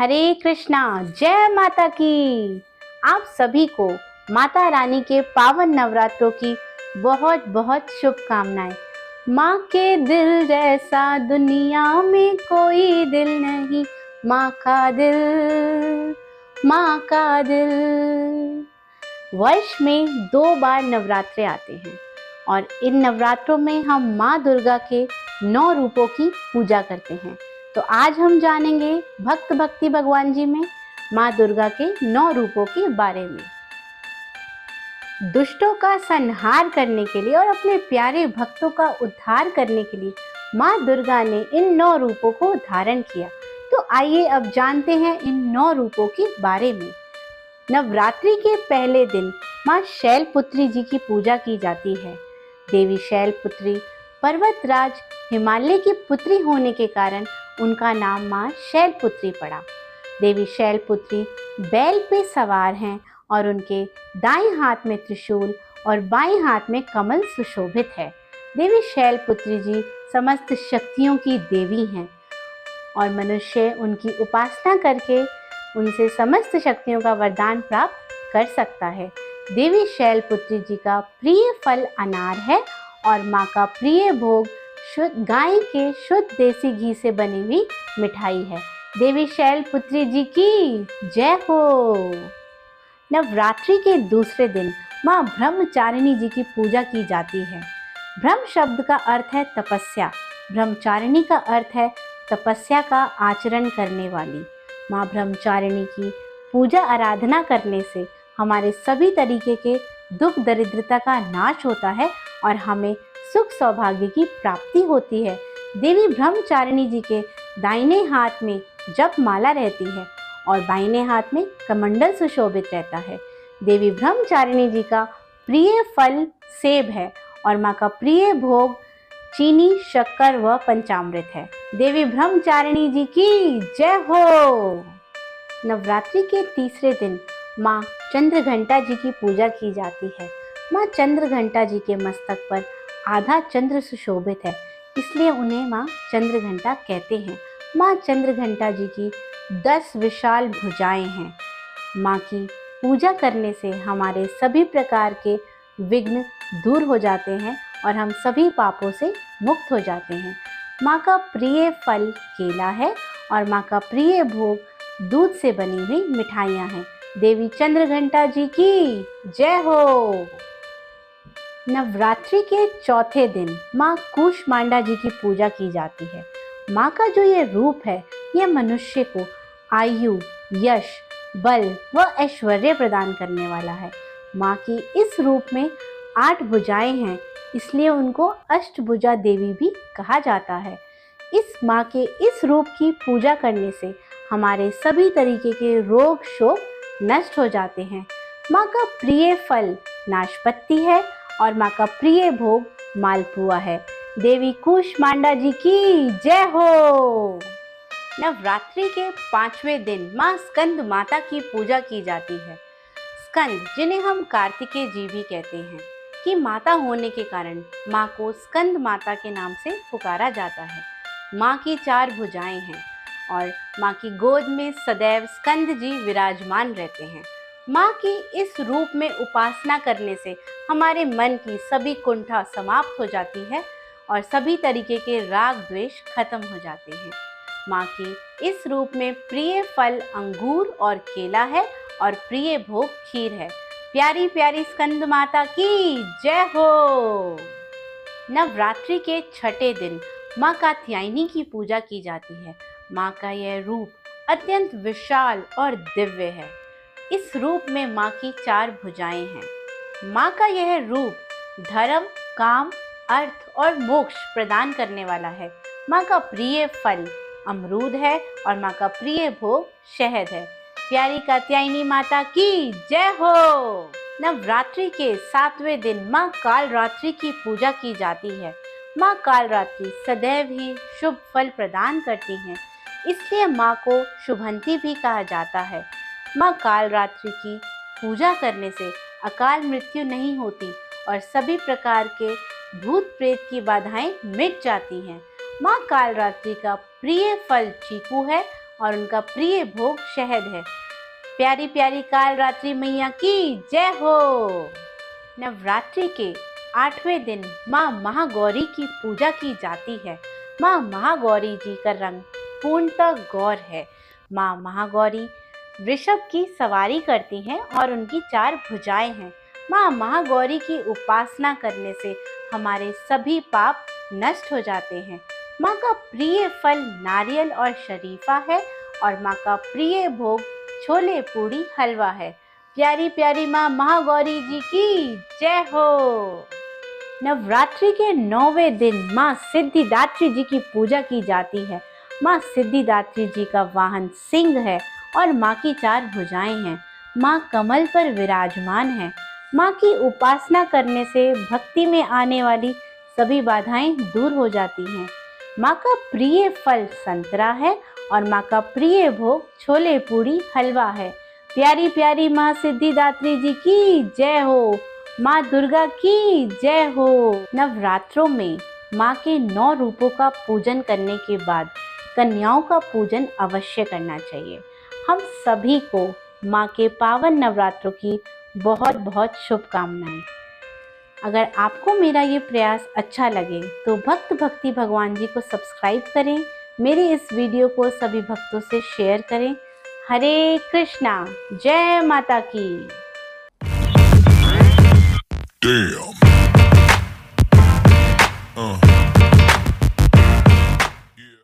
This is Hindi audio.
हरे कृष्णा। जय माता की। आप सभी को माता रानी के पावन नवरात्रों की बहुत बहुत शुभकामनाएं। माँ के दिल जैसा दुनिया में कोई दिल नहीं, माँ का दिल, माँ का दिल। वर्ष में 2 बार नवरात्रे आते हैं और इन नवरात्रों में हम माँ दुर्गा के 9 रूपों की पूजा करते हैं। तो आज हम जानेंगे भक्त भक्ति भगवान जी में माँ दुर्गा के 9 रूपों के बारे में। दुष्टों का संहार करने के लिए और अपने प्यारे भक्तों का उद्धार करने के लिए माँ दुर्गा ने इन 9 रूपों को धारण किया। तो आइए अब जानते हैं इन 9 रूपों के बारे में। नवरात्रि के पहले दिन माँ शैलपुत्री जी की पूजा की जाती है। देवी शैलपुत्री पर्वतराज हिमालय की पुत्री होने के कारण उनका नाम माँ शैलपुत्री पड़ा। देवी शैलपुत्री बैल पे सवार हैं और उनके दाएं हाथ में त्रिशूल और बाएं हाथ में कमल सुशोभित है। देवी शैलपुत्री जी समस्त शक्तियों की देवी हैं और मनुष्य उनकी उपासना करके उनसे समस्त शक्तियों का वरदान प्राप्त कर सकता है। देवी शैलपुत्री जी का प्रिय फल अनार है और माँ का प्रिय भोग शुद्ध गाय के शुद्ध देसी घी से बनी हुई मिठाई है। देवी शैलपुत्री जी की जय हो। नवरात्रि के दूसरे दिन माँ ब्रह्मचारिणी जी की पूजा की जाती है। ब्रह्म शब्द का अर्थ है तपस्या, ब्रह्मचारिणी का अर्थ है तपस्या का आचरण करने वाली। माँ ब्रह्मचारिणी की पूजा आराधना करने से हमारे सभी तरीके के दुख दरिद्रता का नाश होता है और हमें सुख सौभाग्य की प्राप्ति होती है। देवी ब्रह्मचारिणी जी के दाहिने हाथ में जप माला रहती है और बाइने हाथ में कमंडल सुशोभित रहता है। देवी ब्रह्मचारिणी जी का प्रिय फल सेब है और माँ का प्रिय भोग चीनी, शक्कर व पंचामृत है। देवी ब्रह्मचारिणी जी की जय हो। नवरात्रि के तीसरे दिन माँ चंद्रघंटा जी की पूजा की जाती है। माँ चंद्रघंटा जी के मस्तक पर आधा चंद्र सुशोभित है, इसलिए उन्हें माँ चंद्रघंटा कहते हैं। माँ चंद्रघंटा जी की 10 विशाल भुजाएं हैं। माँ की पूजा करने से हमारे सभी प्रकार के विघ्न दूर हो जाते हैं और हम सभी पापों से मुक्त हो जाते हैं। माँ का प्रिय फल केला है और माँ का प्रिय भोग दूध से बनी हुई मिठाइयाँ हैं। देवी चंद्रघंटा जी की जय हो। नवरात्रि के चौथे दिन माँ कूष्मांडा जी की पूजा की जाती है। माँ का जो ये रूप है, ये मनुष्य को आयु, यश, बल व ऐश्वर्य प्रदान करने वाला है। माँ की इस रूप में 8 भुजाएं हैं, इसलिए उनको अष्टभुजा देवी भी कहा जाता है। इस माँ के इस रूप की पूजा करने से हमारे सभी तरीके के रोग शोक नष्ट हो जाते हैं। माँ का प्रिय फल नाशपत्ती है और माँ का प्रिय भोग मालपुआ है। देवी कूष्मांडा जी की जय हो। नवरात्रि के 5वें दिन माँ स्कंद माता की पूजा की जाती है। स्कंद, जिन्हें हम कार्तिकेय जी भी कहते हैं, कि माता होने के कारण माँ को स्कंद माता के नाम से पुकारा जाता है। माँ की 4 भुजाएं हैं और माँ की गोद में सदैव स्कंद जी विराजमान रहते हैं। माँ की इस रूप में उपासना करने से हमारे मन की सभी कुंठा समाप्त हो जाती है और सभी तरीके के राग द्वेष खत्म हो जाते हैं। माँ की इस रूप में प्रिय फल अंगूर और केला है और प्रिय भोग खीर है। प्यारी प्यारी स्कंद माता की जय हो। नवरात्रि के 6ठे दिन माँ कात्यायनी की पूजा की जाती है। माँ का यह रूप अत्यंत विशाल और दिव्य है। इस रूप में माँ की 4 भुजाएं हैं। माँ का यह रूप धर्म, काम, अर्थ और मोक्ष प्रदान करने वाला है। माँ का प्रिय फल अमरूद है और माँ का प्रिय भोग शहद है। प्यारी कात्यायनी माता की जय हो। नवरात्रि के 7वें दिन माँ कालरात्रि की पूजा की जाती है। माँ कालरात्रि सदैव ही शुभ फल प्रदान करती हैं, इसलिए माँ को शुभंती भी कहा जाता है। माँ कालरात्रि की पूजा करने से अकाल मृत्यु नहीं होती और सभी प्रकार के भूत प्रेत की बाधाएं मिट जाती हैं। माँ कालरात्रि का प्रिय फल चीकू है और उनका प्रिय भोग शहद है। प्यारी प्यारी काल रात्रि मैया की जय हो। नवरात्रि के 8वें दिन माँ महागौरी की पूजा की जाती है। माँ महागौरी जी का रंग पूर्णतः गौर है। माँ महागौरी वृषभ की सवारी करती हैं और उनकी 4 भुजाएं हैं। माँ महागौरी की उपासना करने से हमारे सभी पाप नष्ट हो जाते हैं। माँ का प्रिय फल नारियल और शरीफा है और माँ का प्रिय भोग छोले पूड़ी हलवा है। प्यारी प्यारी माँ महागौरी जी की जय हो। नवरात्रि के 9वें दिन माँ सिद्धिदात्री जी की पूजा की जाती है। माँ सिद्धिदात्री जी का वाहन सिंह है और माँ की 4 भुजाएं हैं। माँ कमल पर विराजमान है। माँ की उपासना करने से भक्ति में आने वाली सभी बाधाएं दूर हो जाती हैं। माँ का प्रिय फल संतरा है और माँ का प्रिय भोग छोले पूड़ी हलवा है। प्यारी प्यारी माँ सिद्धिदात्री जी की जय हो। माँ दुर्गा की जय हो। नवरात्रों में माँ के 9 रूपों का पूजन करने के बाद कन्याओं का पूजन अवश्य करना चाहिए। हम सभी को माँ के पावन नवरात्रों की बहुत बहुत शुभकामनाएं। अगर आपको मेरा ये प्रयास अच्छा लगे तो भक्त भक्ति भगवान जी को सब्सक्राइब करें, मेरे इस वीडियो को सभी भक्तों से शेयर करें। हरे कृष्णा, जय माता की। Damn.